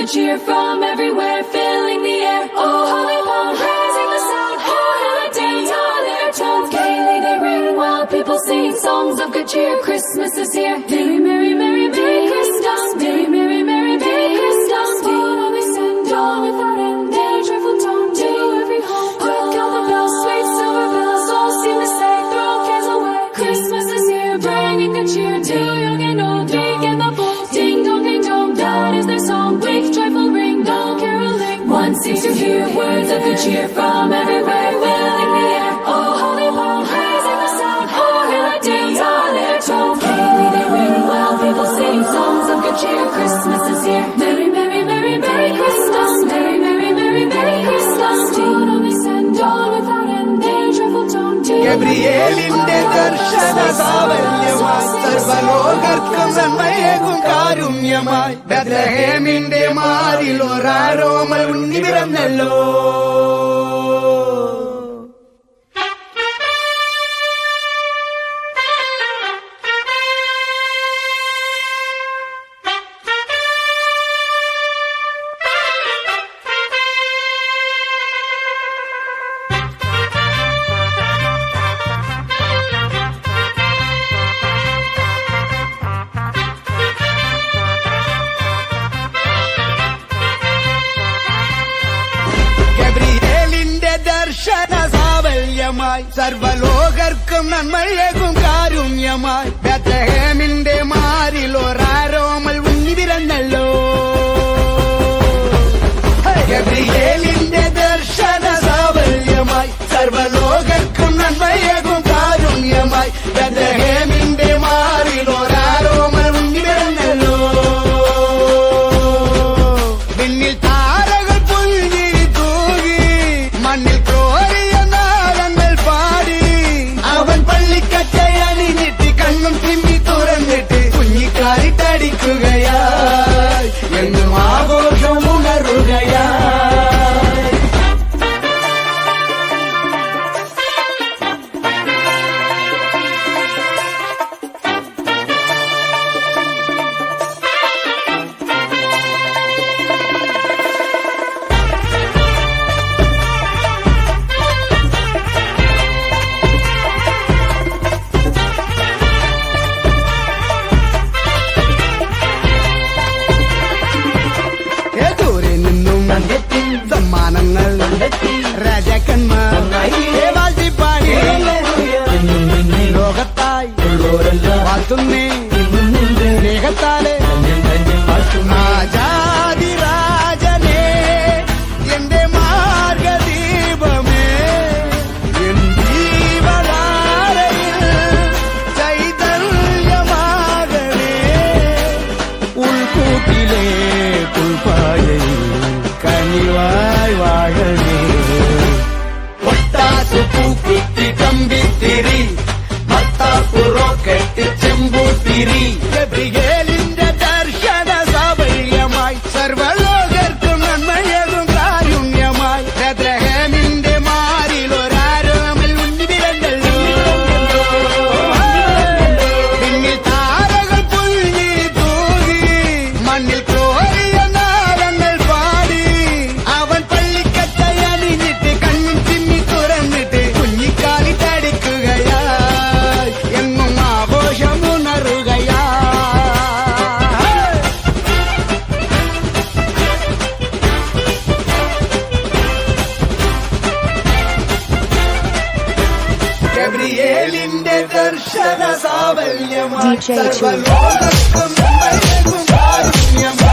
cheer from everywhere, filling the air. Oh, holy palm, raising the sound. Oh, hail it, dance all their tones. Gaily they ring while people sing songs of good cheer. Christmas is here. Merry, merry, merry, merry Christmas. Merry, merry, merry, merry Christmas. What we send all without end, a joyful tone to every home. Quick all the bells, sweet silver bells, all seem to say, throw cares away. Christmas is here, bringing good cheer to young and old, big and the bold. Ding dong, that is their song. Big joyful ring, dong caroling. One seems to hear words of good cheer from everywhere, filling the air. Oh, holy palm, raising the sound. Oh, hail it, dance all their tones. Gaily they ring while people sing songs of good cheer. Christmas is here. Merry, merry, merry, merry Christmas. Merry, merry, merry, merry Christmas. What we send all without end, a joyful tone to ഗബ്രിയേലിന്റെ ദർശന സാവല്യമായി സർവലോകർക്കും നന്മയേകും കാരുണ്യമായി ബത്ലഹേമിന്റെ മാറിൽ ഒരാരോമൽ ഉണ്ണി പിറന്നല്ലോ. സർവലോകർക്കും നന്മയേകും കാരുണ്യമായി ബത്ലഹേമിന്റെ മാറിൽ ഒരാരോമൽ ഉണ്ണി പിറന്നല്ലോ. ഗബ്രിയേലിന്റെ ദർശന സാവല്യമായി സർവലോകർക്കും നന്മയേകും കാരുണ്യമായി ബത്ലഹേമിന്റെ മാറിൽ ഒരാരോമൽ ഉണ്ണി പിറന്നല്ലോ. പിന്നിൽ താരകൾ പുൽകി തൂകി മണ്ണിൽ ടിക്കുകയായി എന്നും ആഘോഷം ഉണരുകയായി. സമ്മാനങ്ങൾ രാജാക്കന്മാർ വാഴ്ത്തിപ്പാടി ലോകത്തായി വാഴ്ത്തുന്നേ സ്നേഹത്താലെ രാജാതിരാജനേ എന്റെ മാർഗദീപമേ എൻ ജീവധാരയിൽ ചൈതന്യമാകണേ. ഉൾക്കൂട്ടിലെ പുൽപ്പായയിൽ കനിവായി വാഴണേ. ഒട്ടാസു പൂക്കുത്തി കമ്പിത്തിരി മത്താപ്പു റോക്കറ്റ് ചെമ്പൂത്തിരി. ഗബ്രിയേലിന്റെ ദർശന സാഫല്യമായി സർവലോകർക്കും നന്മയേകും കാരുണ്യമായി ബത്ലഹേമിന്റെ മാറിൽ ഒരാരോമൽ ഉണ്ണി പിറന്നല്ലോ. പിന്നിൽ താരകൾ പുൽകി തൂകി മണ്ണിൽ ഗബ്രിയേലിന്റെ ദർശന സാവല്യമായി സർവലോകർക്കും നന്മയേകും കാരുണ്യമായി